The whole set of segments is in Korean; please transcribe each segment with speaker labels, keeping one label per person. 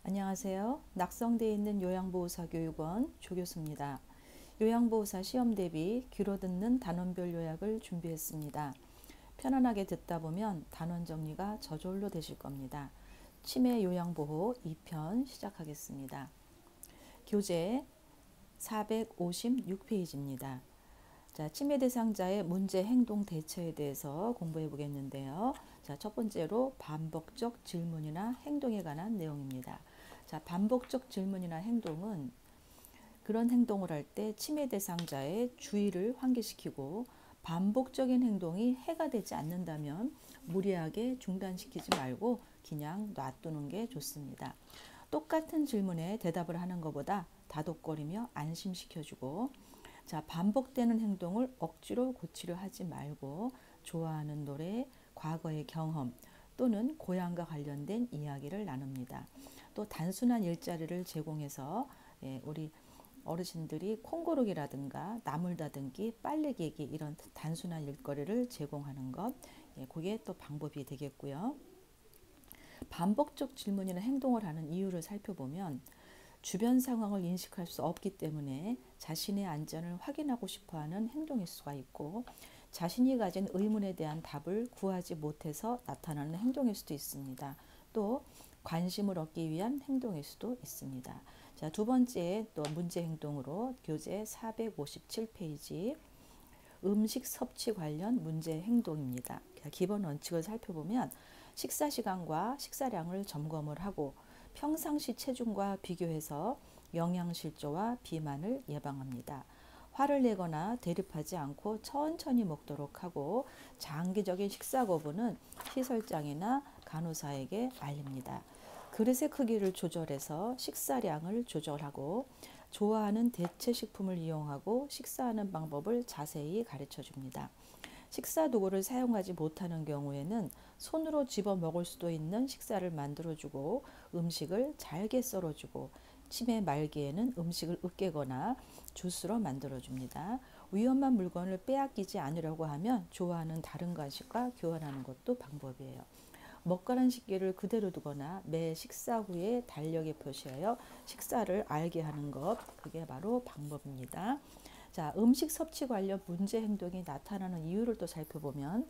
Speaker 1: 안녕하세요. 낙성대에 있는 요양보호사 교육원 조교수입니다. 요양보호사 시험 대비 귀로 듣는 단원별 요약을 준비했습니다. 편안하게 듣다 보면 단원 정리가 저절로 되실 겁니다. 치매 요양보호 2편 시작하겠습니다. 교재 456페이지입니다. 자, 치매 대상자의 문제 행동 대처에 대해서 공부해 보겠는데요. 자, 첫 번째로 반복적 질문이나 행동에 관한 내용입니다. 자, 반복적 질문이나 행동은 그런 행동을 할 때 치매 대상자의 주의를 환기시키고 반복적인 행동이 해가 되지 않는다면 무리하게 중단시키지 말고 그냥 놔두는 게 좋습니다. 똑같은 질문에 대답을 하는 것보다 다독거리며 안심시켜주고, 자, 반복되는 행동을 억지로 고치려 하지 말고 좋아하는 노래, 과거의 경험 또는 고향과 관련된 이야기를 나눕니다. 또 단순한 일자리를 제공해서 우리 어르신들이 콩고르기라든가 나물 다듬기, 빨래 개기 이런 단순한 일거리를 제공하는 것, 그게 또 방법이 되겠고요. 반복적 질문이나 행동을 하는 이유를 살펴보면 주변 상황을 인식할 수 없기 때문에 자신의 안전을 확인하고 싶어하는 행동일 수가 있고, 자신이 가진 의문에 대한 답을 구하지 못해서 나타나는 행동일 수도 있습니다. 또 관심을 얻기 위한 행동일 수도 있습니다. 자, 두 번째 또 문제 행동으로 교재 457페이지 음식 섭취 관련 문제 행동입니다. 기본 원칙을 살펴보면 식사 시간과 식사량을 점검을 하고 평상시 체중과 비교해서 영양실조와 비만을 예방합니다. 화를 내거나 대립하지 않고 천천히 먹도록 하고 장기적인 식사 거부는 시설장이나 간호사에게 알립니다. 그릇의 크기를 조절해서 식사량을 조절하고 좋아하는 대체 식품을 이용하고 식사하는 방법을 자세히 가르쳐 줍니다. 식사 도구를 사용하지 못하는 경우에는 손으로 집어 먹을 수도 있는 식사를 만들어주고 음식을 잘게 썰어주고 치매 말기에는 음식을 으깨거나 주스로 만들어줍니다. 위험한 물건을 빼앗기지 않으려고 하면 좋아하는 다른 간식과 교환하는 것도 방법이에요. 먹가란 식기를 그대로 두거나 매 식사 후에 달력에 표시하여 식사를 알게 하는 것, 그게 바로 방법입니다. 자, 음식 섭취 관련 문제 행동이 나타나는 이유를 또 살펴보면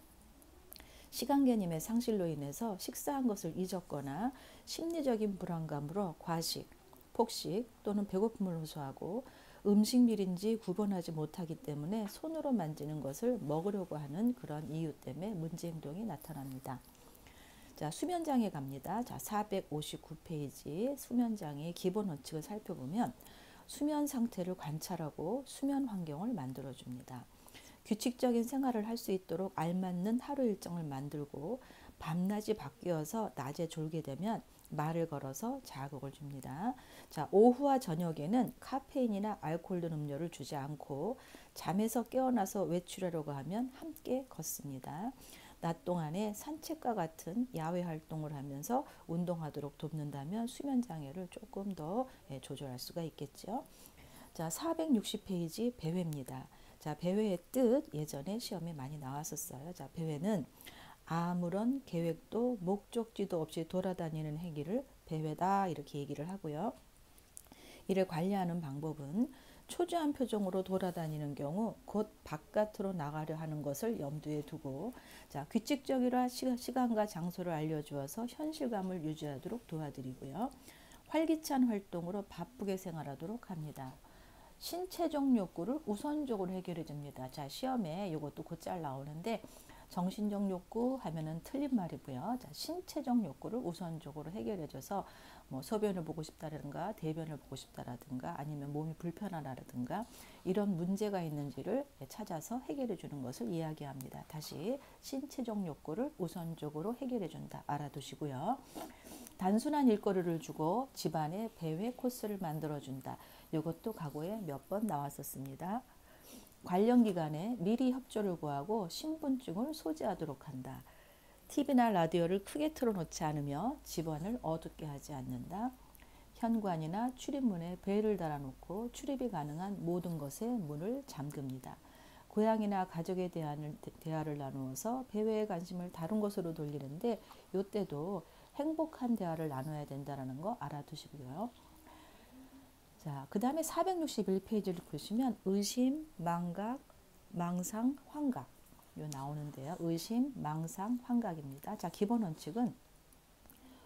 Speaker 1: 시간 개념의 상실로 인해서 식사한 것을 잊었거나 심리적인 불안감으로 과식, 폭식 또는 배고픔을 호소하고 음식 밀인지 구분하지 못하기 때문에 손으로 만지는 것을 먹으려고 하는 그런 이유 때문에 문제 행동이 나타납니다. 자, 수면장애 갑니다. 자, 459페이지 수면장애의 기본 원칙을 살펴보면 수면 상태를 관찰하고 수면 환경을 만들어줍니다. 규칙적인 생활을 할 수 있도록 알맞는 하루 일정을 만들고 밤낮이 바뀌어서 낮에 졸게 되면 말을 걸어서 자극을 줍니다. 자, 오후와 저녁에는 카페인이나 알코올 든 음료를 주지 않고 잠에서 깨어나서 외출하려고 하면 함께 걷습니다. 낮 동안에 산책과 같은 야외 활동을 하면서 운동하도록 돕는다면 수면 장애를 조금 더 조절할 수가 있겠죠. 자, 460페이지 배회입니다. 자, 배회의 뜻 예전에 시험에 많이 나왔었어요. 자, 배회는 아무런 계획도 목적지도 없이 돌아다니는 행위를 배회다 이렇게 얘기를 하고요. 이를 관리하는 방법은 초조한 표정으로 돌아다니는 경우 곧 바깥으로 나가려 하는 것을 염두에 두고, 자, 규칙적이라 시간과 장소를 알려주어서 현실감을 유지하도록 도와드리고요. 활기찬 활동으로 바쁘게 생활하도록 합니다. 신체적 욕구를 우선적으로 해결해 줍니다. 자, 시험에 이것도 곧잘 나오는데 정신적 욕구 하면은 틀린 말이고요. 자, 신체적 욕구를 우선적으로 해결해줘서 뭐 소변을 보고 싶다라든가 대변을 보고 싶다라든가 아니면 몸이 불편하다라든가 이런 문제가 있는지를 찾아서 해결해 주는 것을 이야기합니다. 다시 신체적 욕구를 우선적으로 해결해 준다 알아두시고요. 단순한 일거리를 주고 집안에 배회 코스를 만들어준다. 이것도 과거에 몇 번 나왔었습니다. 관련 기관에 미리 협조를 구하고 신분증을 소지하도록 한다. TV나 라디오를 크게 틀어놓지 않으며 집안을 어둡게 하지 않는다. 현관이나 출입문에 벨을 달아놓고 출입이 가능한 모든 것에 문을 잠깁니다. 고향이나 가족에 대한 대화를 나누어서 배회의 관심을 다른 것으로 돌리는데 이때도 행복한 대화를 나눠야 된다는 거 알아두시고요. 자, 그 다음에 461페이지를 보시면 의심, 망각, 망상, 환각 요 나오는데요. 의심, 망상, 환각입니다. 자, 기본 원칙은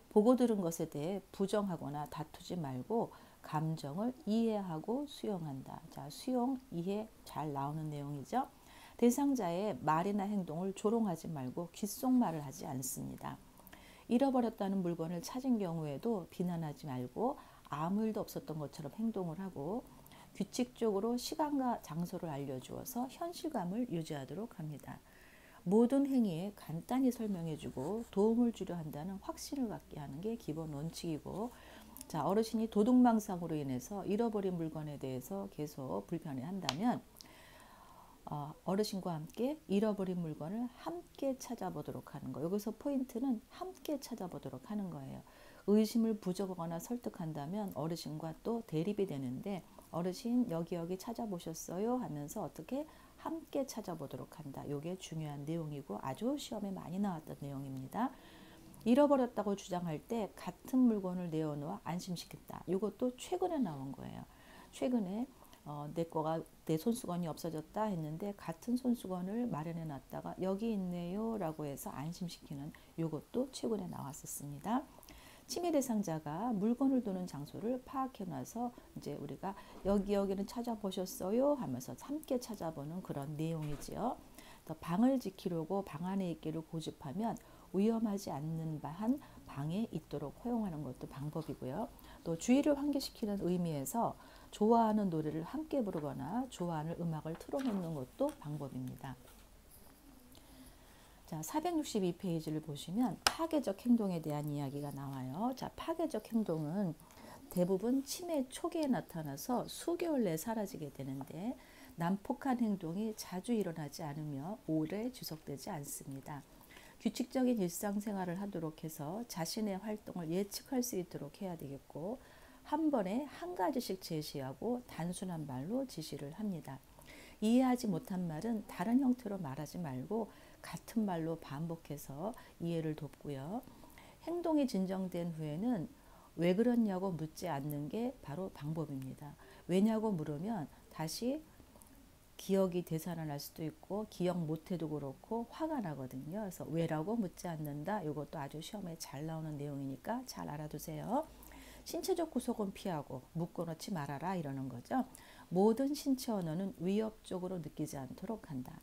Speaker 1: 보고 들은 것에 대해 부정하거나 다투지 말고 감정을 이해하고 수용한다. 자, 수용, 이해 잘 나오는 내용이죠. 대상자의 말이나 행동을 조롱하지 말고 귓속말을 하지 않습니다. 잃어버렸다는 물건을 찾은 경우에도 비난하지 말고 아무 일도 없었던 것처럼 행동을 하고 규칙적으로 시간과 장소를 알려주어서 현실감을 유지하도록 합니다. 모든 행위에 간단히 설명해주고 도움을 주려 한다는 확신을 갖게 하는 게 기본 원칙이고, 자, 어르신이 도둑망상으로 인해서 잃어버린 물건에 대해서 계속 불편해한다면 어르신과 함께 잃어버린 물건을 함께 찾아보도록 하는 거. 여기서 포인트는 함께 찾아보도록 하는 거예요. 의심을 부정하거나 설득한다면 어르신과 또 대립이 되는데, 어르신 여기 찾아보셨어요? 하면서 어떻게 함께 찾아보도록 한다. 이게 중요한 내용이고 아주 시험에 많이 나왔던 내용입니다. 잃어버렸다고 주장할 때 같은 물건을 내어놓아 안심시켰다. 이것도 최근에 나온 거예요. 최근에 내 손수건이 없어졌다 했는데 같은 손수건을 마련해 놨다가 여기 있네요 라고 해서 안심시키는 이것도 최근에 나왔었습니다. 침해 대상자가 물건을 두는 장소를 파악해 놔서 이제 우리가 여기는 찾아보셨어요 하면서 함께 찾아보는 그런 내용이지요. 또 방을 지키려고 방 안에 있기를 고집하면 위험하지 않는 한 방에 있도록 허용하는 것도 방법이고요. 또 주의를 환기시키는 의미에서 좋아하는 노래를 함께 부르거나 좋아하는 음악을 틀어놓는 것도 방법입니다. 자, 462페이지를 보시면 파괴적 행동에 대한 이야기가 나와요. 자, 파괴적 행동은 대부분 치매 초기에 나타나서 수개월 내에 사라지게 되는데 난폭한 행동이 자주 일어나지 않으며 오래 지속되지 않습니다. 규칙적인 일상생활을 하도록 해서 자신의 활동을 예측할 수 있도록 해야 되겠고, 한 번에 한 가지씩 제시하고 단순한 말로 지시를 합니다. 이해하지 못한 말은 다른 형태로 말하지 말고 같은 말로 반복해서 이해를 돕고요. 행동이 진정된 후에는 왜 그러냐고 묻지 않는 게 바로 방법입니다. 왜냐고 물으면 다시 기억이 되살아날 수도 있고 기억 못해도 그렇고 화가 나거든요. 그래서 왜라고 묻지 않는다. 이것도 아주 시험에 잘 나오는 내용이니까 잘 알아두세요. 신체적 구속은 피하고 묶어놓지 말아라 이러는 거죠. 모든 신체 언어는 위협적으로 느끼지 않도록 한다.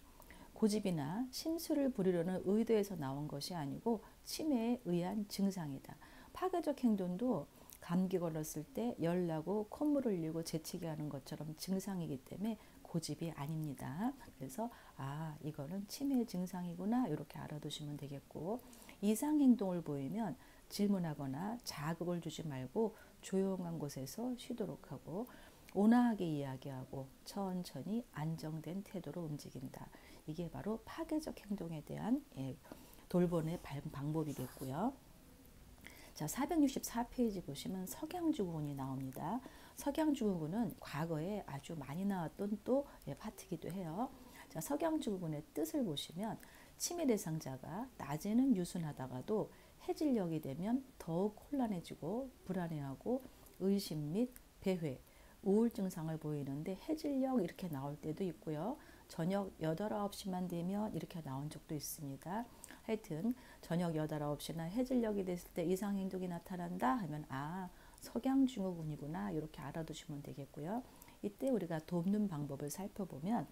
Speaker 1: 고집이나 심술을 부리려는 의도에서 나온 것이 아니고 치매에 의한 증상이다. 파괴적 행동도 감기 걸렸을 때 열나고 콧물을 흘리고 재채기 하는 것처럼 증상이기 때문에 고집이 아닙니다. 그래서 이거는 치매 증상이구나 이렇게 알아두시면 되겠고, 이상 행동을 보이면 질문하거나 자극을 주지 말고 조용한 곳에서 쉬도록 하고 온화하게 이야기하고 천천히 안정된 태도로 움직인다. 이게 바로 파괴적 행동에 대한 돌봄의 방법이겠고요. 자, 464페이지 보시면 석양증후군이 나옵니다. 석양증후군은 과거에 아주 많이 나왔던 또 파트이기도 해요. 자, 석양증후군의 뜻을 보시면 치매 대상자가 낮에는 유순하다가도 해질녘이 되면 더욱 혼란해지고 불안해하고 의심 및 배회, 우울 증상을 보이는데 해질녘 이렇게 나올 때도 있고요. 저녁 8, 9시만 되면 이렇게 나온 적도 있습니다. 하여튼 저녁 8, 9시나 해질녘이 됐을 때 이상행동이 나타난다 하면 석양증후군이구나 이렇게 알아두시면 되겠고요. 이때 우리가 돕는 방법을 살펴보면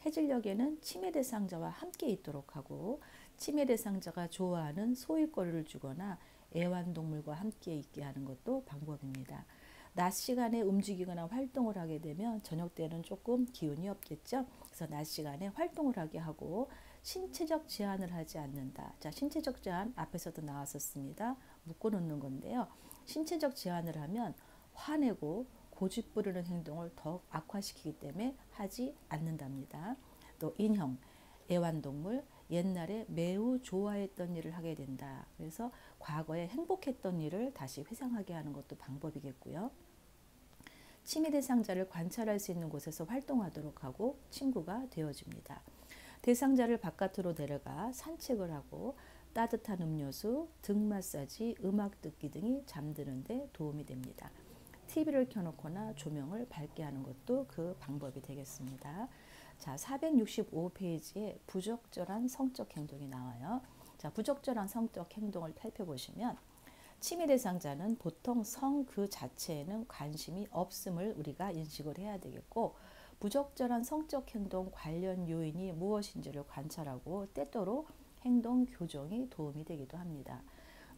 Speaker 1: 해질녘에는 치매 대상자와 함께 있도록 하고 치매 대상자가 좋아하는 소일거리를 주거나 애완동물과 함께 있게 하는 것도 방법입니다. 낮 시간에 움직이거나 활동을 하게 되면 저녁 때는 조금 기운이 없겠죠. 그래서 낮 시간에 활동을 하게 하고 신체적 제한을 하지 않는다. 자, 신체적 제한 앞에서도 나왔었습니다. 묶어놓는 건데요. 신체적 제한을 하면 화내고 고집 부리는 행동을 더욱 악화시키기 때문에 하지 않는답니다. 또 인형, 애완동물, 옛날에 매우 좋아했던 일을 하게 된다. 그래서 과거에 행복했던 일을 다시 회상하게 하는 것도 방법이겠고요. 치매 대상자를 관찰할 수 있는 곳에서 활동하도록 하고 친구가 되어줍니다. 대상자를 바깥으로 데려가 산책을 하고 따뜻한 음료수, 등 마사지, 음악 듣기 등이 잠드는 데 도움이 됩니다. TV를 켜놓거나 조명을 밝게 하는 것도 그 방법이 되겠습니다. 자, 465페이지에 부적절한 성적 행동이 나와요. 자, 부적절한 성적 행동을 살펴보시면 침해 대상자는 보통 성 그 자체에는 관심이 없음을 우리가 인식을 해야 되겠고, 부적절한 성적 행동 관련 요인이 무엇인지를 관찰하고 때때로 행동 교정이 도움이 되기도 합니다.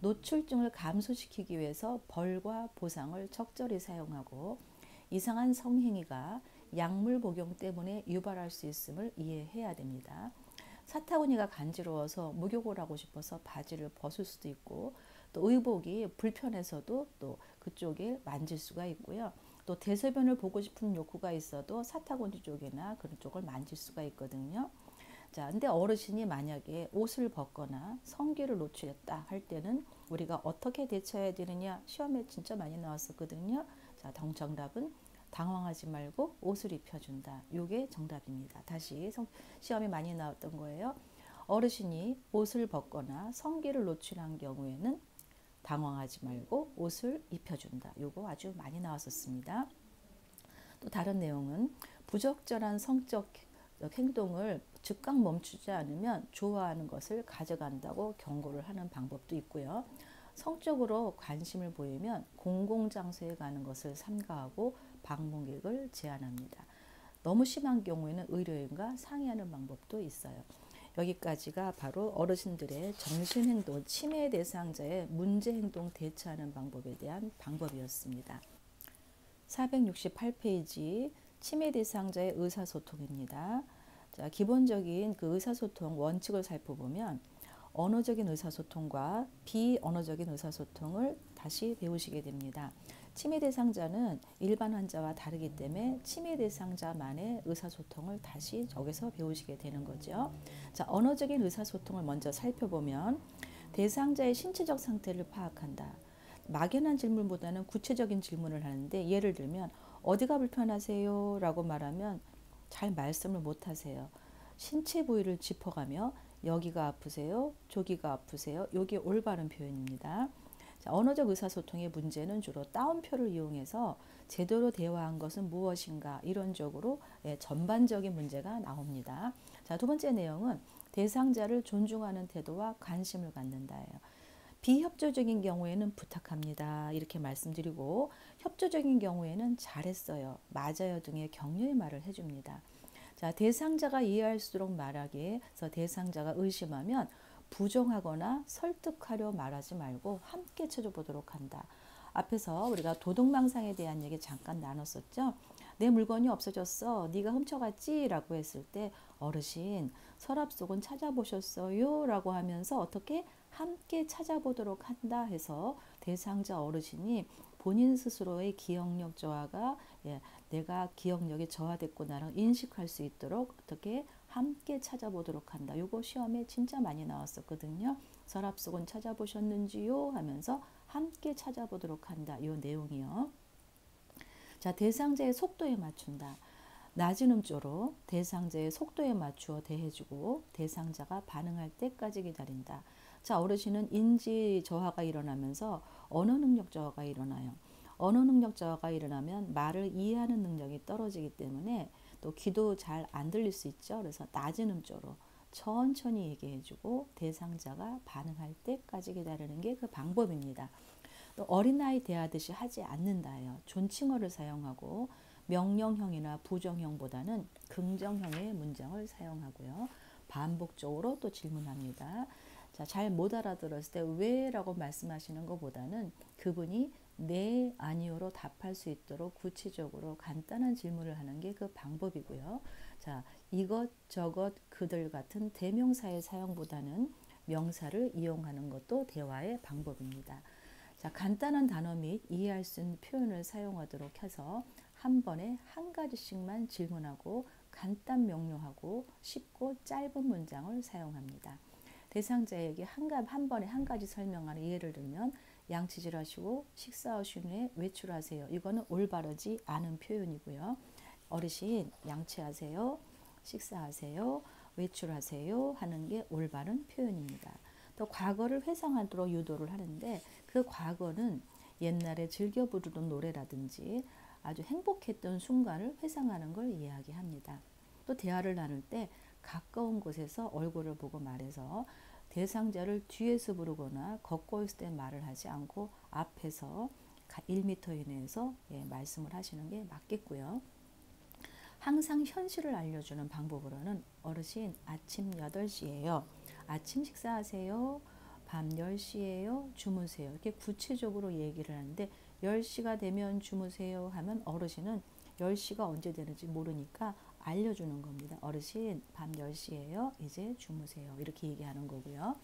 Speaker 1: 노출증을 감소시키기 위해서 벌과 보상을 적절히 사용하고 이상한 성행위가 약물 복용 때문에 유발할 수 있음을 이해해야 됩니다. 사타구니가 간지러워서 목욕을 하고 싶어서 바지를 벗을 수도 있고, 또 의복이 불편해서도 또 그쪽에 만질 수가 있고요. 또 대소변을 보고 싶은 욕구가 있어도 사타구니 쪽이나 그런 쪽을 만질 수가 있거든요. 자, 근데 어르신이 만약에 옷을 벗거나 성기를 노출했다 할 때는 우리가 어떻게 대처해야 되느냐, 시험에 진짜 많이 나왔었거든요. 자, 정답은 당황하지 말고 옷을 입혀준다. 이게 정답입니다. 다시 시험에 많이 나왔던 거예요. 어르신이 옷을 벗거나 성기를 노출한 경우에는 당황하지 말고 옷을 입혀준다. 이거 아주 많이 나왔었습니다. 또 다른 내용은 부적절한 성적 행동을 즉각 멈추지 않으면 좋아하는 것을 가져간다고 경고를 하는 방법도 있고요. 성적으로 관심을 보이면 공공장소에 가는 것을 삼가하고 방문객을 제한합니다. 너무 심한 경우에는 의료인과 상의하는 방법도 있어요. 여기까지가 바로 어르신들의 정신행동 침해 대상자의 문제행동 대처하는 방법에 대한 방법이었습니다. 468페이지 침해 대상자의 의사소통입니다. 자, 기본적인 그 의사소통 원칙을 살펴보면 언어적인 의사소통과 비언어적인 의사소통을 다시 배우시게 됩니다. 침해 대상자는 일반 환자와 다르기 때문에 침해 대상자만의 의사소통을 다시 저기서 배우시게 되는 거죠. 자, 언어적인 의사소통을 먼저 살펴보면 대상자의 신체적 상태를 파악한다. 막연한 질문보다는 구체적인 질문을 하는데, 예를 들면 어디가 불편하세요? 라고 말하면 잘 말씀을 못 하세요. 신체 부위를 짚어가며 여기가 아프세요? 저기가 아프세요? 이게 올바른 표현입니다. 자, 언어적 의사소통의 문제는 주로 따옴표를 이용해서 제대로 대화한 것은 무엇인가 이론적으로 전반적인 문제가 나옵니다. 자, 두 번째 내용은 대상자를 존중하는 태도와 관심을 갖는다예요. 비협조적인 경우에는 부탁합니다. 이렇게 말씀드리고, 협조적인 경우에는 잘했어요, 맞아요 등의 격려의 말을 해줍니다. 자, 대상자가 이해할수록 말하기에 서 대상자가 의심하면 부정하거나 설득하려 말하지 말고 함께 찾아보도록 한다. 앞에서 우리가 도둑망상에 대한 얘기 잠깐 나눴었죠. 내 물건이 없어졌어, 네가 훔쳐갔지? 라고 했을 때 어르신 서랍 속은 찾아보셨어요? 라고 하면서 어떻게 함께 찾아보도록 한다 해서 대상자 어르신이 본인 스스로의 기억력 저하가 내가 기억력이 저하됐구나를 인식할 수 있도록 어떻게 함께 찾아보도록 한다. 이거 시험에 진짜 많이 나왔었거든요. 서랍 속은 찾아보셨는지요? 하면서 함께 찾아보도록 한다. 이 내용이요. 자, 대상자의 속도에 맞춘다. 낮은 음조로 대상자의 속도에 맞추어 대해주고 대상자가 반응할 때까지 기다린다. 자, 어르신은 인지 저하가 일어나면서 언어 능력 저하가 일어나요. 언어 능력 저하가 일어나면 말을 이해하는 능력이 떨어지기 때문에 또 귀도 잘 안 들릴 수 있죠. 그래서 낮은 음조로 천천히 얘기해주고 대상자가 반응할 때까지 기다리는 게 그 방법입니다. 또 어린아이 대하듯이 하지 않는다예요. 존칭어를 사용하고 명령형이나 부정형보다는 긍정형의 문장을 사용하고요. 반복적으로 또 질문합니다. 자, 잘 못 알아들었을 때 왜? 라고 말씀하시는 것보다는 그분이 네, 아니요로 답할 수 있도록 구체적으로 간단한 질문을 하는 게 그 방법이고요. 자, 이것, 저것, 그들 같은 대명사의 사용보다는 명사를 이용하는 것도 대화의 방법입니다. 자, 간단한 단어 및 이해할 수 있는 표현을 사용하도록 해서 한 번에 한 가지씩만 질문하고 간단 명료하고 쉽고 짧은 문장을 사용합니다. 대상자에게 한 번에 한 가지 설명하는, 예를 들면 양치질 하시고 식사하신 후에 외출하세요. 이거는 올바르지 않은 표현이고요. 어르신 양치하세요, 식사하세요, 외출하세요 하는 게 올바른 표현입니다. 또 과거를 회상하도록 유도를 하는데 그 과거는 옛날에 즐겨 부르던 노래라든지 아주 행복했던 순간을 회상하는 걸 이야기합니다. 또 대화를 나눌 때 가까운 곳에서 얼굴을 보고 말해서 대상자를 뒤에서 부르거나 걷고 있을 때 말을 하지 않고 앞에서 1m 이내에서 말씀을 하시는 게 맞겠고요. 항상 현실을 알려주는 방법으로는 어르신 아침 8시예요. 아침 식사하세요. 밤 10시예요. 주무세요. 이렇게 구체적으로 얘기를 하는데 10시가 되면 주무세요 하면 어르신은 10시가 언제 되는지 모르니까 알려주는 겁니다. 어르신 밤 10시예요. 이제 주무세요. 이렇게 얘기하는 거고요.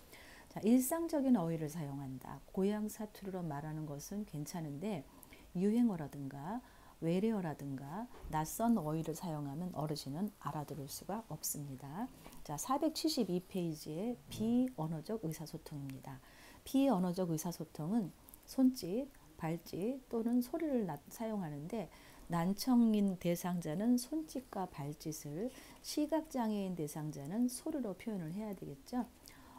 Speaker 1: 자, 일상적인 어휘를 사용한다. 고향 사투리로 말하는 것은 괜찮은데 유행어라든가 외래어라든가 낯선 어휘를 사용하면 어르신은 알아들을 수가 없습니다. 자, 472페이지의 비언어적 의사소통입니다. 비언어적 의사소통은 손짓, 발짓 또는 소리를 사용하는데 난청인 대상자는 손짓과 발짓을, 시각장애인 대상자는 소리로 표현을 해야 되겠죠.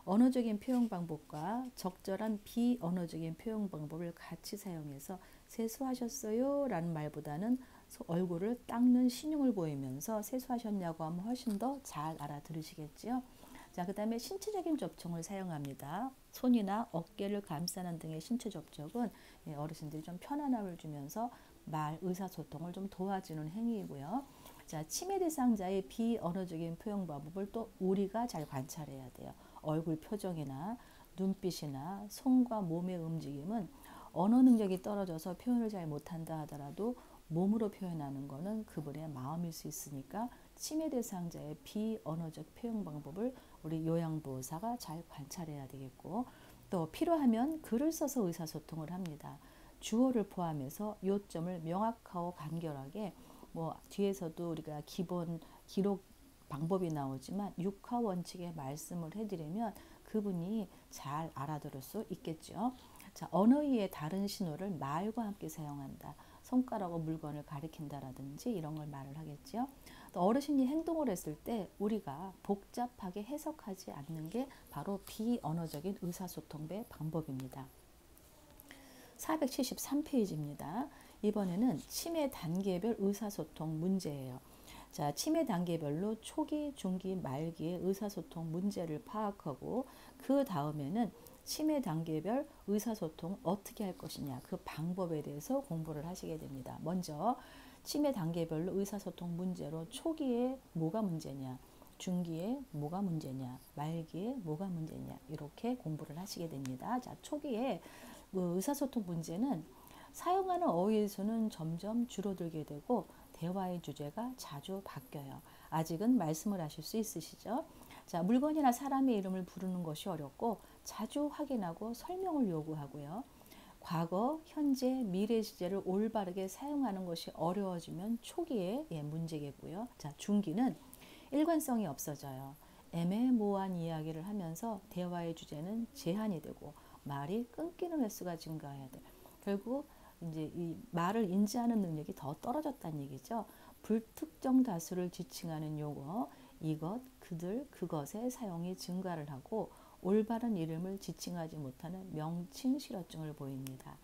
Speaker 1: 언어적인 표현 방법과 적절한 비언어적인 표현 방법을 같이 사용해서 세수하셨어요? 라는 말보다는 얼굴을 닦는 신용을 보이면서 세수하셨냐고 하면 훨씬 더 잘 알아들으시겠지요. 자, 그 다음에 신체적인 접촉을 사용합니다. 손이나 어깨를 감싸는 등의 신체 접촉은 어르신들이 좀 편안함을 주면서 말, 의사소통을 좀 도와주는 행위이고요. 자, 치매 대상자의 비언어적인 표현 방법을 또 우리가 잘 관찰해야 돼요. 얼굴 표정이나 눈빛이나 손과 몸의 움직임은 언어 능력이 떨어져서 표현을 잘 못한다 하더라도 몸으로 표현하는 것은 그분의 마음일 수 있으니까 치매 대상자의 비언어적 표현 방법을 우리 요양보호사가 잘 관찰해야 되겠고, 또 필요하면 글을 써서 의사소통을 합니다. 주어를 포함해서 요점을 명확하고 간결하게, 뒤에서도 우리가 기본 기록 방법이 나오지만 육하 원칙에 말씀을 해드리면 그분이 잘 알아들을 수 있겠죠. 자, 언어의 다른 신호를 말과 함께 사용한다. 손가락으로 물건을 가리킨다라든지 이런 걸 말을 하겠죠. 또 어르신이 행동을 했을 때 우리가 복잡하게 해석하지 않는 게 바로 비언어적인 의사소통의 방법입니다. 473페이지입니다. 이번에는 치매 단계별 의사소통 문제예요. 자, 치매 단계별로 초기, 중기, 말기의 의사소통 문제를 파악하고 그 다음에는 치매 단계별 의사소통 어떻게 할 것이냐, 그 방법에 대해서 공부를 하시게 됩니다. 먼저 치매 단계별로 의사소통 문제로 초기에 뭐가 문제냐, 중기에 뭐가 문제냐, 말기에 뭐가 문제냐, 이렇게 공부를 하시게 됩니다. 자, 초기에 의사소통 문제는 사용하는 어휘의 수는 점점 줄어들게 되고 대화의 주제가 자주 바뀌어요. 아직은 말씀을 하실 수 있으시죠? 자, 물건이나 사람의 이름을 부르는 것이 어렵고 자주 확인하고 설명을 요구하고요. 과거, 현재, 미래 시제를 올바르게 사용하는 것이 어려워지면 초기에 문제겠고요. 자, 중기는 일관성이 없어져요. 애매모호한 이야기를 하면서 대화의 주제는 제한이 되고 말이 끊기는 횟수가 증가해야 돼. 결국 이제 이 말을 인지하는 능력이 더 떨어졌다는 얘기죠. 불특정 다수를 지칭하는 용어, 이것, 그들, 그것의 사용이 증가를 하고 올바른 이름을 지칭하지 못하는 명칭 실어증을 보입니다.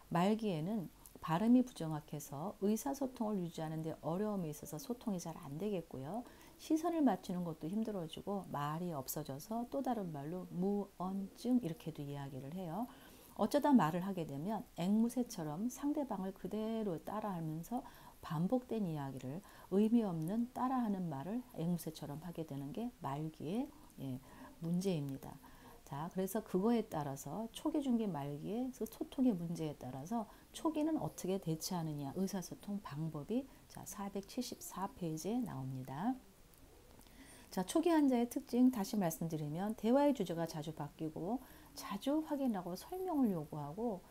Speaker 1: 말기에는 발음이 부정확해서 의사소통을 유지하는 데 어려움이 있어서 소통이 잘 안 되겠고요. 시선을 맞추는 것도 힘들어지고 말이 없어져서 또 다른 말로 무언증 이렇게도 이야기를 해요. 어쩌다 말을 하게 되면 앵무새처럼 상대방을 그대로 따라하면서 반복된 이야기를, 의미 없는 따라하는 말을 앵무새처럼 하게 되는 게 말기의 문제입니다. 자, 그래서 그거에 따라서 초기, 중기, 말기의 소통의 문제에 따라서 초기는 어떻게 대처하느냐, 의사소통 방법이 자 474페이지에 나옵니다. 자, 초기 환자의 특징 다시 말씀드리면 대화의 주제가 자주 바뀌고 자주 확인하고 설명을 요구하고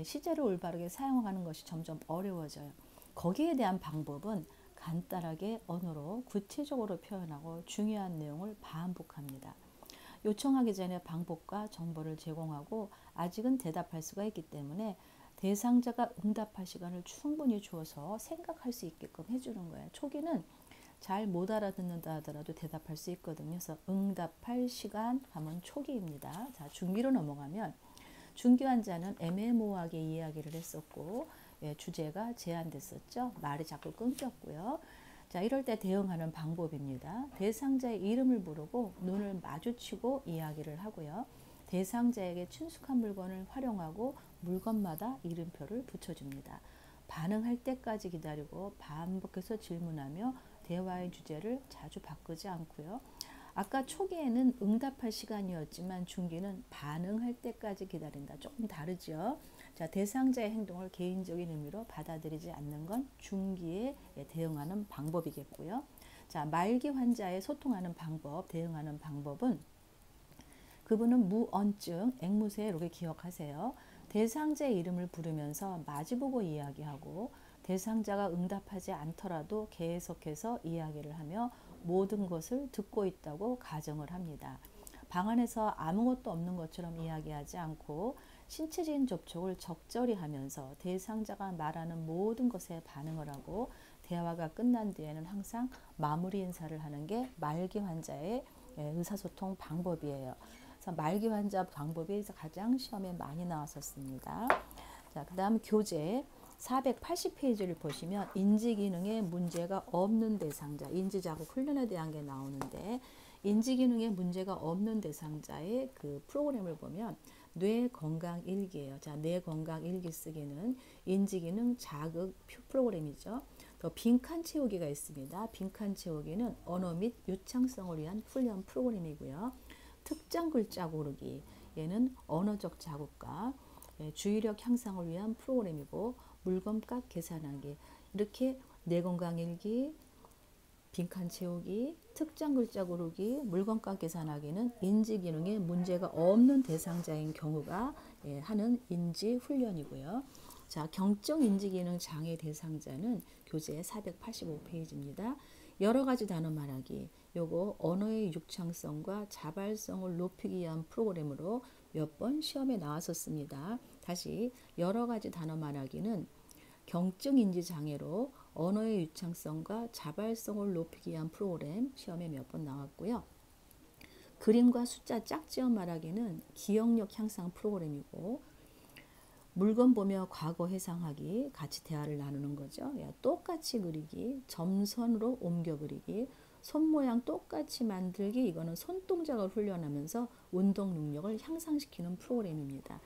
Speaker 1: 시제를 올바르게 사용하는 것이 점점 어려워져요. 거기에 대한 방법은 간단하게 언어로 구체적으로 표현하고 중요한 내용을 반복합니다. 요청하기 전에 방법과 정보를 제공하고 아직은 대답할 수가 있기 때문에 대상자가 응답할 시간을 충분히 주어서 생각할 수 있게끔 해주는 거예요. 초기는 잘 못 알아듣는다 하더라도 대답할 수 있거든요. 그래서 응답할 시간 하면 초기입니다. 자, 중기로 넘어가면 중기 환자는 애매모호하게 이야기를 했었고 주제가 제한됐었죠. 말이 자꾸 끊겼고요. 자, 이럴 때 대응하는 방법입니다. 대상자의 이름을 부르고 눈을 마주치고 이야기를 하고요. 대상자에게 친숙한 물건을 활용하고 물건마다 이름표를 붙여줍니다. 반응할 때까지 기다리고 반복해서 질문하며 대화의 주제를 자주 바꾸지 않고요. 아까 초기에는 응답할 시간이었지만 중기는 반응할 때까지 기다린다. 조금 다르죠. 자, 대상자의 행동을 개인적인 의미로 받아들이지 않는 건 중기에 대응하는 방법이겠고요. 자, 말기 환자에 소통하는 방법, 대응하는 방법은 그분은 무언증, 앵무새 이렇게 기억하세요. 대상자의 이름을 부르면서 마주보고 이야기하고 대상자가 응답하지 않더라도 계속해서 이야기를 하며 모든 것을 듣고 있다고 가정을 합니다. 방 안에서 아무것도 없는 것처럼 이야기하지 않고 신체적인 접촉을 적절히 하면서 대상자가 말하는 모든 것에 반응을 하고 대화가 끝난 뒤에는 항상 마무리 인사를 하는 게 말기 환자의 의사소통 방법이에요. 그래서 말기 환자 방법이 가장 시험에 많이 나왔었습니다. 자, 그 다음 교재 480페이지를 보시면 인지기능에 문제가 없는 대상자, 인지자극 훈련에 대한 게 나오는데 인지기능에 문제가 없는 대상자의 그 프로그램을 보면 뇌건강일기예요. 자, 뇌건강일기 쓰기는 인지기능 자극 프로그램이죠. 또 빈칸 채우기가 있습니다. 빈칸 채우기는 언어 및 유창성을 위한 훈련 프로그램이고요. 특정 글자 고르기, 얘는 언어적 자극과 주의력 향상을 위한 프로그램이고 물건값 계산하기, 이렇게 뇌건강일기, 빈칸 채우기, 특정 글자 고르기, 물건값 계산하기는 인지기능에 문제가 없는 대상자인 경우가 하는 인지훈련이고요. 자, 경적 인지기능 장애 대상자는 교재 485페이지입니다. 여러 가지 단어 말하기, 요거 언어의 유창성과 자발성을 높이기 위한 프로그램으로 몇 번 시험에 나왔었습니다. 다시 여러 가지 단어 말하기는 경증 인지 장애로 언어의 유창성과 자발성을 높이기 위한 프로그램 시험에 몇 번 나왔고요. 그림과 숫자 짝지어 말하기는 기억력 향상 프로그램이고 물건 보며 과거 회상하기, 같이 대화를 나누는 거죠. 똑같이 그리기, 점선으로 옮겨 그리기, 손 모양 똑같이 만들기, 이거는 손동작을 훈련하면서 운동 능력을 향상시키는 프로그램입니다.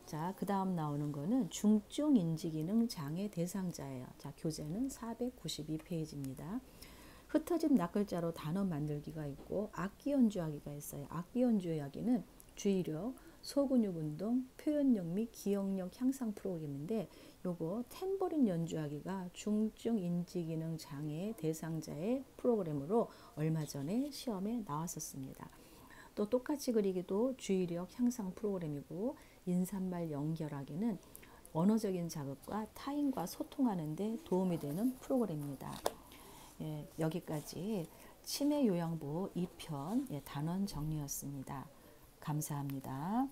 Speaker 1: 자, 그 다음 나오는 거는 중증 인지기능 장애 대상자예요. 자, 교재는 492페이지입니다. 흩어진 낱글자로 단어 만들기가 있고 악기 연주하기가 있어요. 악기 연주하기는 주의력, 소근육 운동, 표현력 및 기억력 향상 프로그램인데 요거 탬버린 연주하기가 중증 인지기능 장애 대상자의 프로그램으로 얼마 전에 시험에 나왔었습니다. 또 똑같이 그리기도 주의력 향상 프로그램이고 인사말 연결하기는 언어적인 자극과 타인과 소통하는 데 도움이 되는 프로그램입니다. 여기까지 치매 요양보 2편 단원 정리였습니다. 감사합니다.